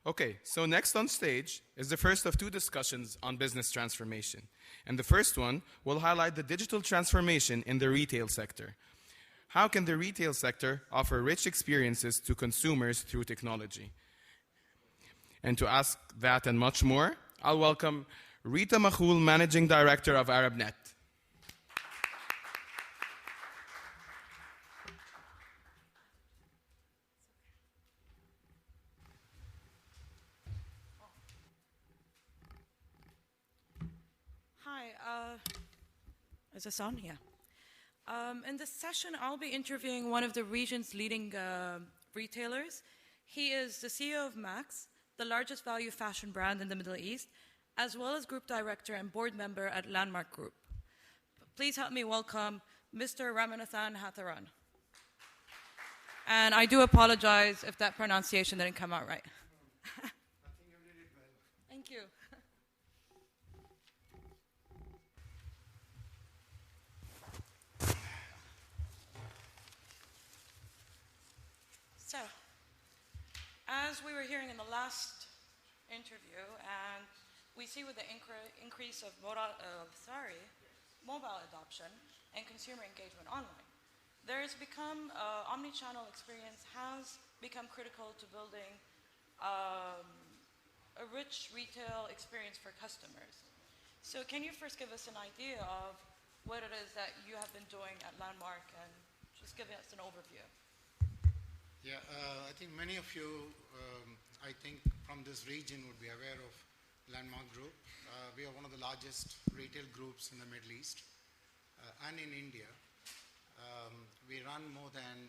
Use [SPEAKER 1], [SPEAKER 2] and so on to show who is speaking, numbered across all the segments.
[SPEAKER 1] Okay, so next on stage is the first of two discussions on business transformation. And the first one will highlight the digital transformation in the retail sector. How can the retail sector offer rich experiences to consumers through technology? And to ask that and much more, I'll welcome Rita Makhoul, Managing Director of ArabNet.
[SPEAKER 2] Hi, is this on? Yeah. In this session, I'll be interviewing one of the region's leading retailers. He is the CEO of Max, the largest value fashion brand in the Middle East, as well as group director and board member at Landmark Group. Please help me welcome Mr. Ramanathan Hariharan. And I do apologize if that pronunciation didn't come out right.
[SPEAKER 3] I think you did it well.
[SPEAKER 2] Thank you. So, as we were hearing in the last interview, and we see with the increase of mobile adoption and consumer engagement online, there has become omnichannel experience has become critical to building a rich retail experience for customers. So, can you first give us an idea of what it is that you have been doing at Landmark, and just give us an overview?
[SPEAKER 3] Yeah, I think many of you, I think from this region would be aware of Landmark Group. We are one of the largest retail groups in the Middle East and in India. We run more than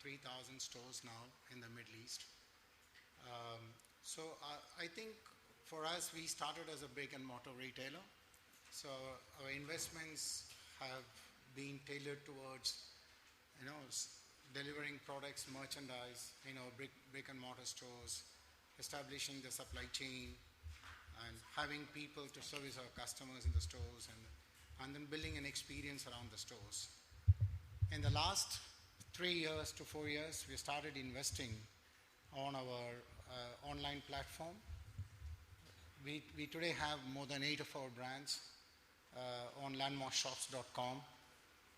[SPEAKER 3] 3,000 stores now in the Middle East. So I think for us, we started as a brick and mortar retailer. So our investments have been tailored towards, delivering products, merchandise, brick and mortar stores, establishing the supply chain, and having people to service our customers in the stores, and then building an experience around the stores. In the last 3 years to 4 years, we started investing on our online platform. We today have more than 8 of our brands on landmarkshops.com.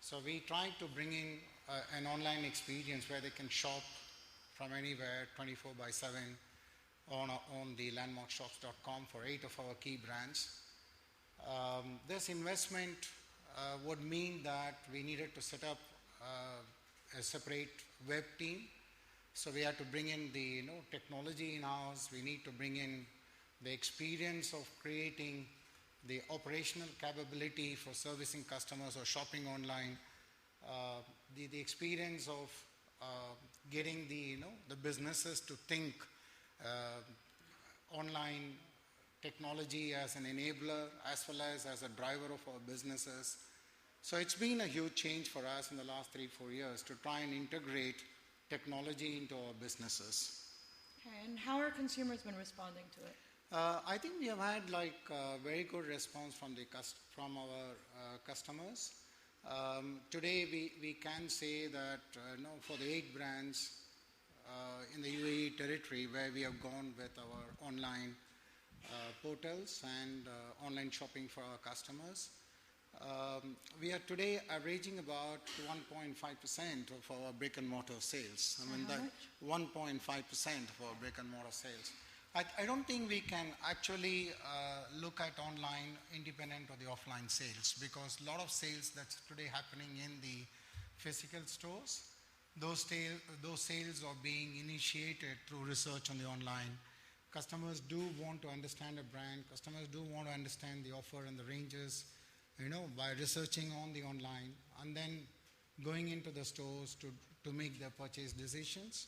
[SPEAKER 3] So we try to bring in an online experience where they can shop from anywhere 24/7 on the landmarkshops.com for 8 of our key brands. This investment would mean that we needed to set up a separate web team. So we had to bring in the technology in-house. We need to bring in the experience of creating the operational capability for servicing customers or shopping online. The experience of getting the businesses to think online technology as an enabler as well as a driver of our businesses. So it's been a huge change for us in the last 3-4 years to try and integrate technology into our businesses.
[SPEAKER 2] Okay, and how are consumers been responding to it?
[SPEAKER 3] I think we have had very good response from our customers. Today we can say that for the 8 brands in the UAE territory where we have gone with our online portals and online shopping for our customers, we are today averaging about 1.5% of our brick and mortar sales. I mean, that 1.5% of our brick and mortar sales. I don't think we can actually look at online independent of the offline sales, because a lot of sales that's today happening in the physical stores, those sales are being initiated through research on the online. Customers do want to understand a brand. Customers do want to understand the offer and the ranges, by researching on the online and then going into the stores to make their purchase decisions.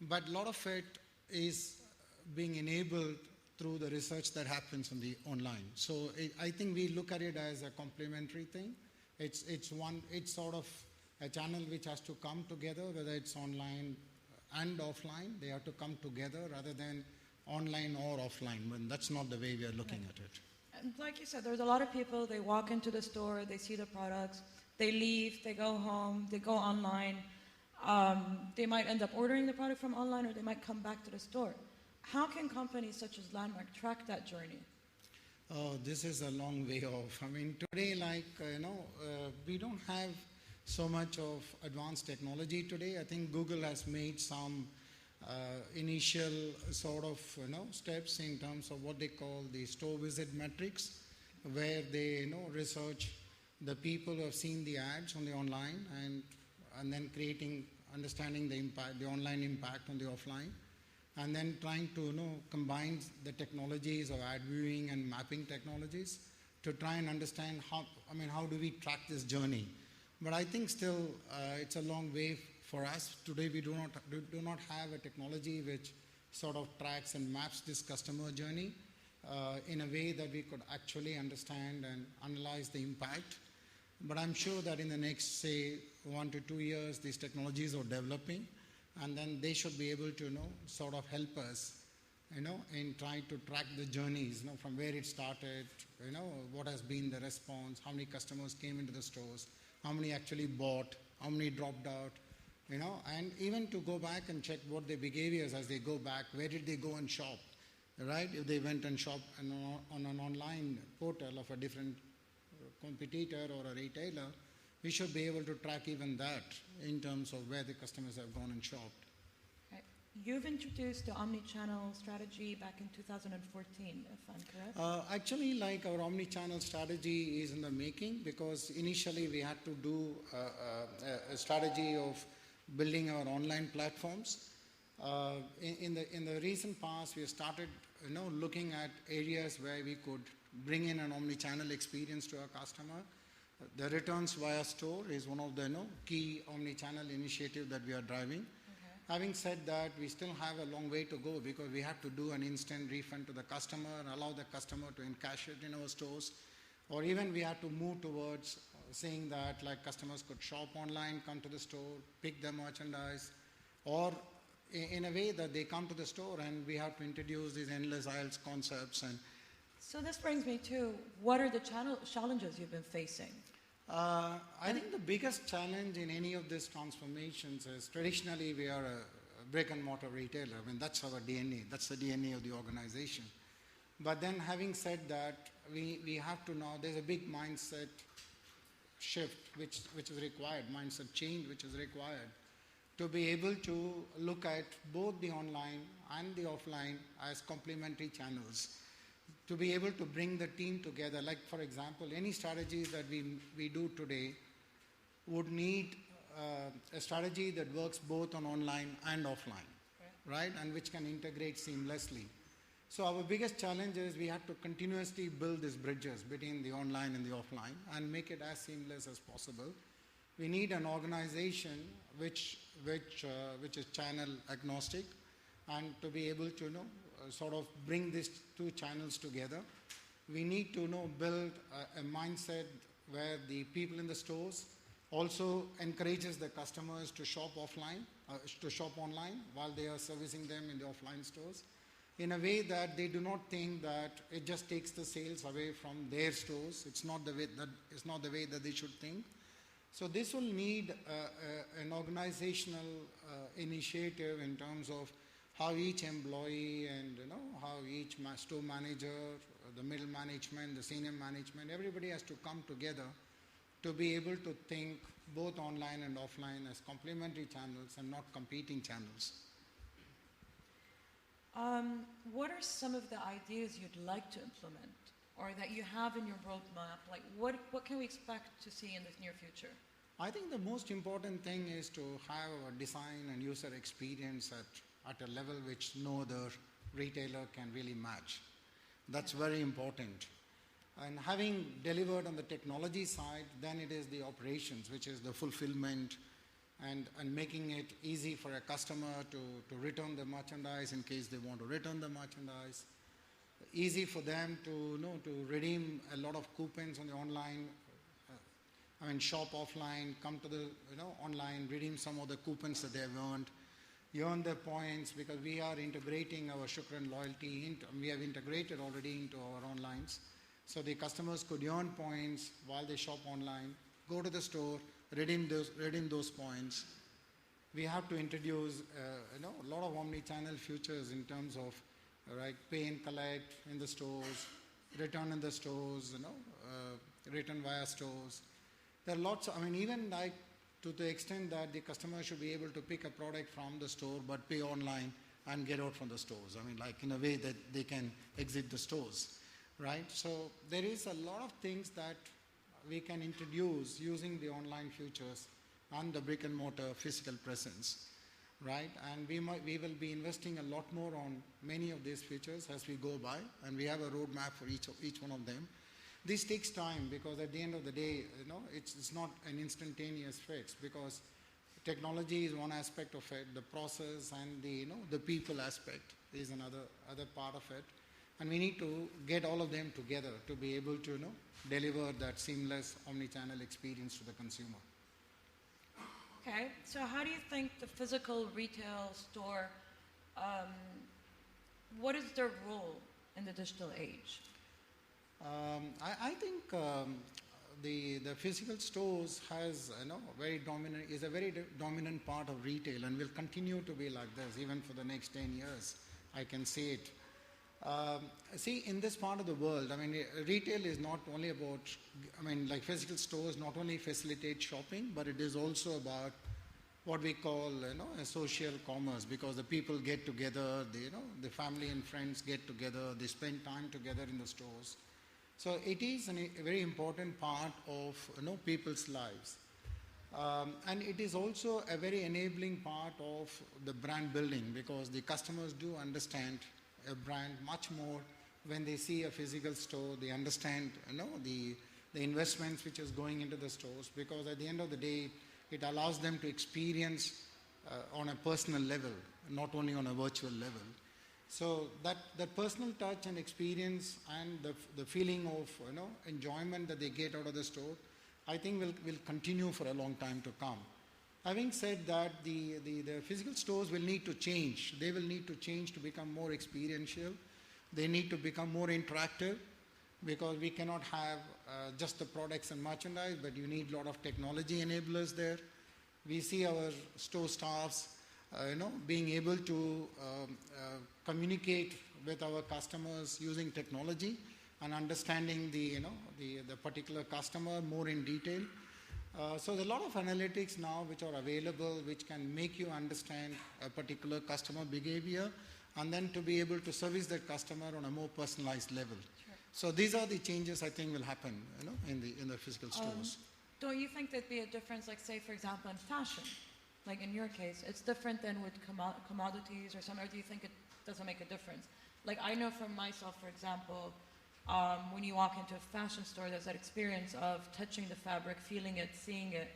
[SPEAKER 3] But a lot of it is being enabled through the research that happens on the online. So I think we look at it as a complementary thing. It's sort of a channel which has to come together, whether it's online and offline. They have to come together rather than online or offline. But that's not the way we are looking at it.
[SPEAKER 2] And like you said, there's a lot of people, they walk into the store, they see the products, they leave, they go home, they go online. They might end up ordering the product from online, or they might come back to the store. how can companies such as Landmark track that journey?
[SPEAKER 3] Oh, this is a long way off. I mean, today, we don't have so much of advanced technology today. I think Google has made some initial sort of, steps in terms of what they call the store visit metrics, where they, research the people who have seen the ads on the online and then understanding the impact, the online impact on the offline, and then trying to combine the technologies of ad viewing and mapping technologies to try and understand how do we track this journey. But I think still it's a long way for us. Today we do not have a technology which sort of tracks and maps this customer journey in a way that we could actually understand and analyze the impact. But I'm sure that in the next, say, 1 to 2 years, these technologies are developing, and then they should be able to, sort of help us, in trying to track the journeys, from where it started, what has been the response, how many customers came into the stores, how many actually bought, how many dropped out, and even to go back and check what their behaviors as they go back, where did they go and shop, right? If they went and shopped on an online portal of a different competitor or a retailer, we should be able to track even that in terms of where the customers have gone and shopped.
[SPEAKER 2] Right. You've introduced the Omnichannel strategy back in 2014, if I'm correct?
[SPEAKER 3] Actually, our Omnichannel strategy is in the making, because initially we had to do a strategy of building our online platforms. In the recent past, we have started looking at areas where we could bring in an omnichannel experience to our customer. The returns via store is one of the key omnichannel initiative that we are driving. Okay. Having said that, we still have a long way to go, because we have to do an instant refund to the customer and allow the customer to encash it in our stores. Or even we have to move towards saying that customers could shop online, come to the store, pick their merchandise, or in a way that they come to the store and we have to introduce these endless aisles concepts. And
[SPEAKER 2] so this brings me to, what are the challenges you've been facing?
[SPEAKER 3] I think the biggest challenge in any of these transformations is, traditionally we are a brick and mortar retailer. I mean, that's our DNA. That's the DNA of the organization. But then having said that, we have to now, there's a big mindset shift which is required, mindset change which is required, to be able to look at both the online and the offline as complementary channels, to be able to bring the team together. Like, for example, any strategies that we do today would need a strategy that works both on online and offline, right? And which can integrate seamlessly. So our biggest challenge is we have to continuously build these bridges between the online and the offline and make it as seamless as possible. We need an organization which is channel agnostic, and to be able to sort of bring these two channels together. We need to build a mindset where the people in the stores also encourages the customers to shop offline, to shop online while they are servicing them in the offline stores, in a way that they do not think that it just takes the sales away from their stores. It's not the way that they should think. So this will need an organizational initiative in terms of how each employee and how each store manager, the middle management, the senior management, everybody has to come together to be able to think both online and offline as complementary channels and not competing channels.
[SPEAKER 2] What are some of the ideas you'd like to implement, or that you have in your roadmap? Like, what can we expect to see in the near future?
[SPEAKER 3] I think the most important thing is to have a design and user experience at a level which no other retailer can really match. That's very important. And having delivered on the technology side, then it is the operations, which is the fulfillment and making it easy for a customer to return the merchandise in case they want to return the merchandise. Easy for them to redeem a lot of coupons on the online. Shop offline, come to the online, redeem some of the coupons that they have earned. You earn their points, because we are integrating our Shukran loyalty. We have integrated already into our onlines. So the customers could earn points while they shop online, go to the store, redeem those points. We have to introduce a lot of omni-channel features in terms of right? Pay and collect in the stores, return in the stores, return via stores. There are lots, even like to the extent that the customer should be able to pick a product from the store but pay online and get out from the stores. Like in a way that they can exit the stores, right? So there is a lot of things that we can introduce using the online features and the brick and mortar physical presence, right? And we will be investing a lot more on many of these features as we go by, and we have a roadmap for each one of them. This takes time because at the end of the day, it's not an instantaneous fix, because technology is one aspect of it, the process and the people aspect is another part of it, and we need to get all of them together to be able to deliver that seamless omni-channel experience to the consumer.
[SPEAKER 2] Okay, so how do you think the physical retail store, what is their role in the digital age?
[SPEAKER 3] I think the physical stores is a very dominant part of retail, and will continue to be like this even for the next 10 years. I can see it. See, in this part of the world, retail is not only about, like physical stores not only facilitate shopping, but it is also about what we call, a social commerce, because the people get together, the family and friends get together, they spend time together in the stores. So it is a very important part of people's lives. And it is also a very enabling part of the brand building, because the customers do understand a brand much more when they see a physical store. They understand the investments which is going into the stores, because at the end of the day it allows them to experience on a personal level, not only on a virtual level. So that personal touch and experience and the feeling of enjoyment that they get out of the store, I think will continue for a long time to come. Having said that, the physical stores will need to change. They will need to change to become more experiential. They need to become more interactive, because we cannot have just the products and merchandise, but you need a lot of technology enablers there. We see our store staffs being able to communicate with our customers using technology and understanding the particular customer more in detail. So there are a lot of analytics now which are available, which can make you understand a particular customer behavior, and then to be able to service that customer on a more personalized level.
[SPEAKER 2] Sure.
[SPEAKER 3] So these are the changes I think will happen in the physical stores.
[SPEAKER 2] Don't you think there'd be a difference, like say for example in fashion, like in your case, it's different than with commodities or something, or do you think it doesn't make a difference? Like I know from myself, for example, when you walk into a fashion store, there's that experience of touching the fabric, feeling it, seeing it,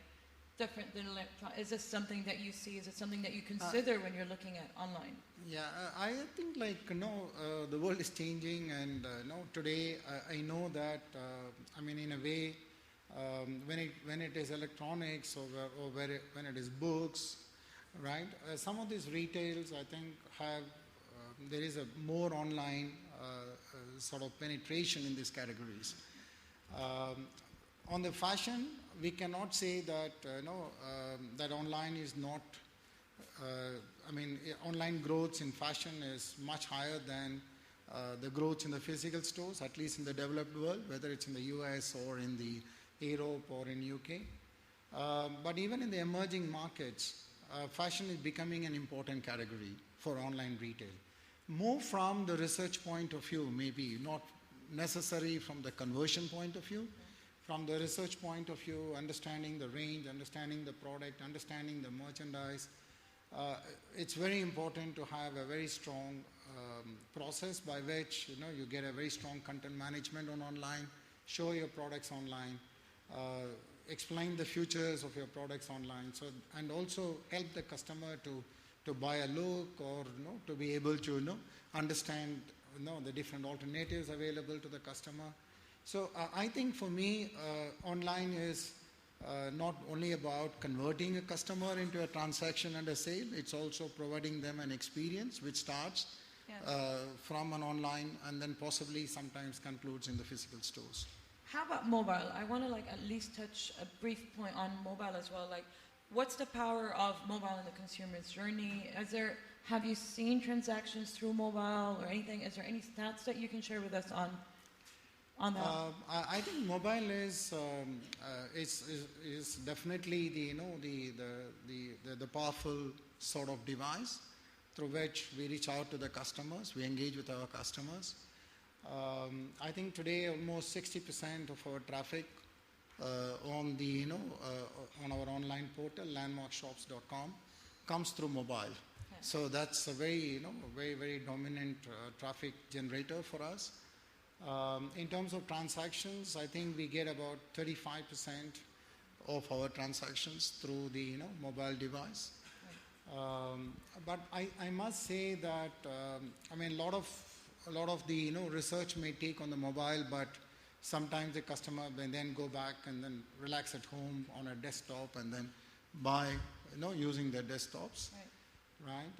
[SPEAKER 2] different than electronic. Is this something that you see? Is it something that you consider when you're looking at online?
[SPEAKER 3] Yeah, I think the world is changing, and today I know that in a way when it is electronics or when it is books, right? Some of these retails I think have there is a more online sort of penetration in these categories. On the fashion, we cannot say that that online is not. Online growth in fashion is much higher than the growth in the physical stores, at least in the developed world, whether it's in the US or in the Europe or in UK. But even in the emerging markets, fashion is becoming an important category for online retail. More from the research point of view, maybe not necessary from the conversion point of view. From the research point of view, understanding the range, understanding the product, understanding the merchandise, it's very important to have a very strong process by which you get a very strong content management on online, show your products online, explain the features of your products online, and also help the customer to buy a look, or to be able to understand the different alternatives available to the customer. So I think for me, online is not only about converting a customer into a transaction and a sale, it's also providing them an experience which starts from an online and then possibly sometimes concludes in the physical stores.
[SPEAKER 2] How about mobile? I want to at least touch a brief point on mobile as well. What's the power of mobile in the consumer's journey? Have you seen transactions through mobile or anything? Is there any stats that you can share with us on that?
[SPEAKER 3] I think mobile is definitely the powerful sort of device through which we reach out to the customers, we engage with our customers. I think today almost 60% of our traffic on our online portal landmarkshops.com comes through mobile. Okay. So that's a very dominant traffic generator for us. In terms of transactions, I think we get about 35% of our transactions through the mobile device. But I must say that a lot of the research may take on the mobile, but sometimes the customer may then go back and then relax at home on a desktop and then buy using their desktops. Right.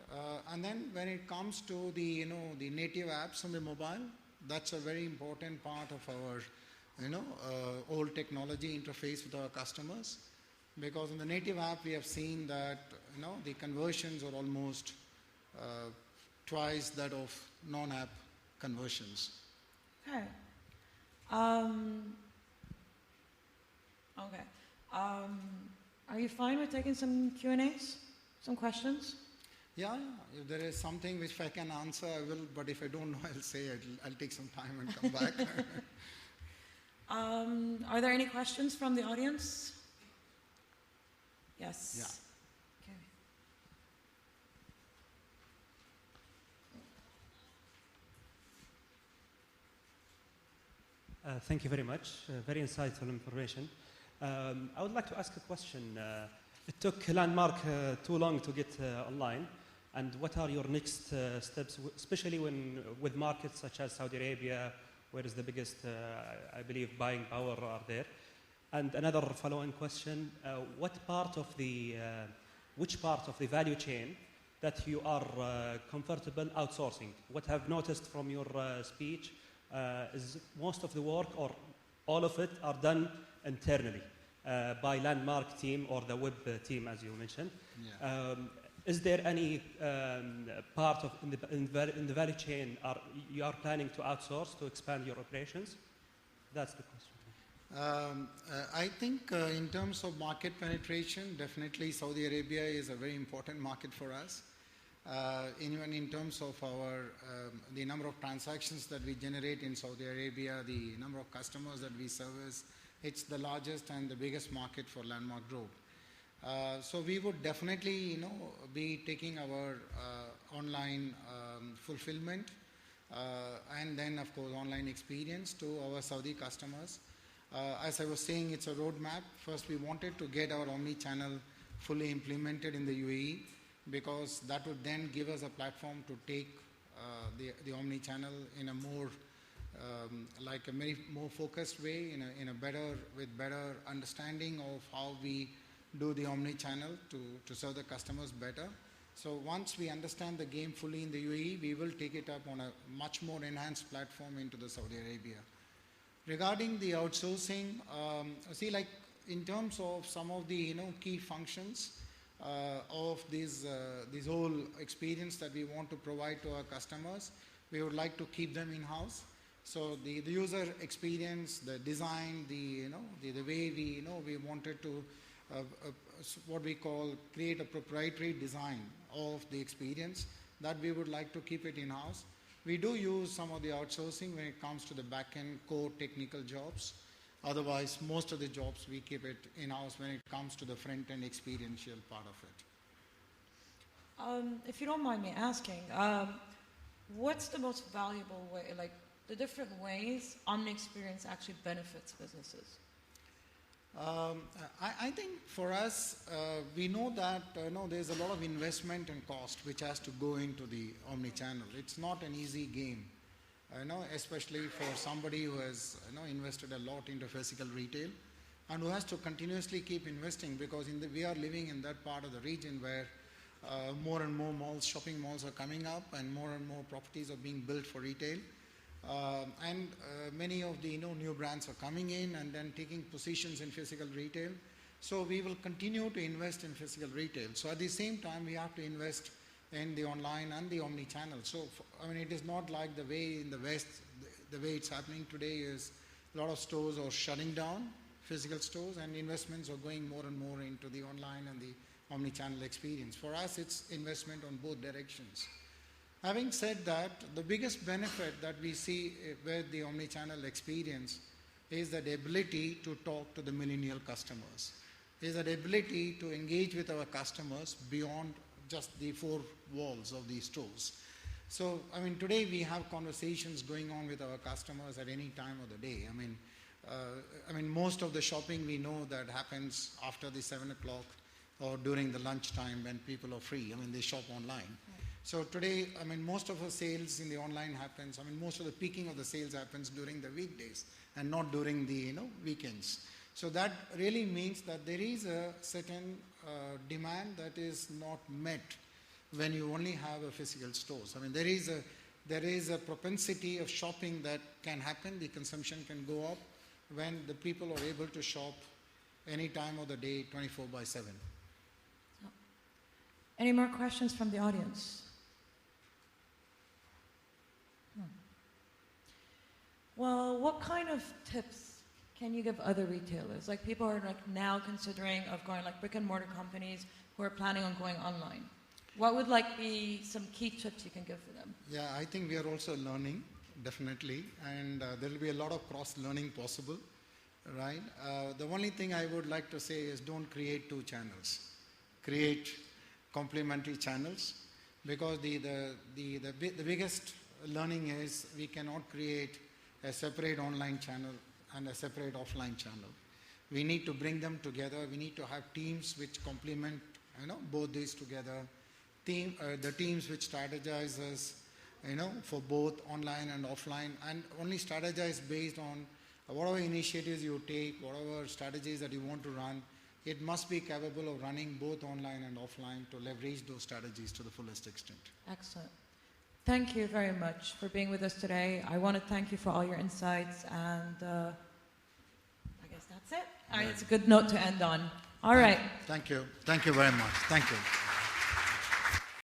[SPEAKER 3] And then when it comes to the native apps on the mobile, that's a very important part of our old technology interface with our customers, because in the native app we have seen that the conversions are almost twice that of non-app conversions.
[SPEAKER 2] Okay. Okay. Are you fine with taking some Q&As, some questions?
[SPEAKER 3] Yeah, if there is something which I can answer, I will, but if I don't know, I'll say I'll take some time and come back.
[SPEAKER 2] Are there any questions from the audience? Yes.
[SPEAKER 3] Yeah.
[SPEAKER 4] Okay. Thank you very much. Very insightful information. I would like to ask a question. It took Landmark too long to get online. And what are your next steps, especially with markets such as Saudi Arabia, where is the biggest, I believe, buying power are there? And another follow-on question, which part of the value chain that you are comfortable outsourcing? What I've noticed from your speech is most of the work or all of it are done internally by Landmark team or the web team, as you mentioned.
[SPEAKER 3] Yeah.
[SPEAKER 4] Is there any part of in the value chain you are planning to outsource to expand your operations? That's the question.
[SPEAKER 3] I think in terms of market penetration, definitely Saudi Arabia is a very important market for us. Even in terms of the number of transactions that we generate in Saudi Arabia, the number of customers that we service, it's the largest and the biggest market for Landmark Group. So we would definitely, be taking our online fulfillment and then, of course, online experience to our Saudi customers. As I was saying, it's a roadmap. First, we wanted to get our Omnichannel fully implemented in the UAE, because that would then give us a platform to take the Omnichannel in a more like a very more focused way, with better understanding of how we do the Omnichannel to serve the customers better. So once we understand the game fully in the UAE, we will take it up on a much more enhanced platform into the Saudi Arabia. Regarding the outsourcing, in terms of some of the key functions of this whole experience that we want to provide to our customers, we would like to keep them in-house. So the user experience, the design, the way we wanted to what we call create a proprietary design of the experience, that we would like to keep it in-house. We do use some of the outsourcing when it comes to the back-end core technical jobs. Otherwise, most of the jobs we keep it in-house when it comes to the front-end experiential part of it.
[SPEAKER 2] If you don't mind me asking, what's the most valuable way, like the different ways Omni Experience actually benefits businesses?
[SPEAKER 3] I think for us, we know that there's a lot of investment and cost which has to go into the Omnichannel. It's not an easy game, especially for somebody who has invested a lot into physical retail and who has to continuously keep investing, because we are living in that part of the region where more and more shopping malls are coming up, and more properties are being built for retail. And many of the new brands are coming in and then taking positions in physical retail. So we will continue to invest in physical retail. So at the same time, we have to invest in the online and the omni-channel. So, I mean, it is not like the way in the West, the way it's happening today is a lot of stores are shutting down, physical stores, and investments are going more and more into the online and the omni-channel experience. For us, it's investment on both directions. Having said that, the biggest benefit that we see with the omni-channel experience is that ability to talk to the millennial customers, is that ability to engage with our customers beyond just the four walls of these stores. So, I mean, today we have conversations going on with our customers at any time of the day. I mean, most of the shopping we know that happens after the 7 o'clock or during the lunchtime when people are free. I mean, they shop online. So today, I mean, most of our sales in the online happens, I mean, most of the peaking of the sales happens during the weekdays and not during the, weekends. So that really means that there is a certain demand that is not met when you only have a physical stores. I mean, there is a propensity of shopping that can happen. The consumption can go up when the people are able to shop any time of the day, 24/7.
[SPEAKER 2] Any more questions from the audience? Well, what kind of tips can you give other retailers? Like people are now considering of going like brick and mortar companies who are planning on going online. What would be some key tips you can give for them?
[SPEAKER 3] Yeah, I think we are also learning, definitely, and there will be a lot of cross-learning possible, right? The only thing I would like to say is don't create two channels. Create complementary channels, because the biggest learning is we cannot create a separate online channel and a separate offline channel. We need to bring them together. We need to have teams which complement, both these together. The teams which strategizes, for both online and offline, and only strategize based on whatever initiatives you take, whatever strategies that you want to run. It must be capable of running both online and offline to leverage those strategies to the fullest extent.
[SPEAKER 2] Excellent. Thank you very much for being with us today. I want to thank you for all your insights, and I guess that's it. It's a good note to end on. All right.
[SPEAKER 3] Thank you. Thank you very much. Thank you.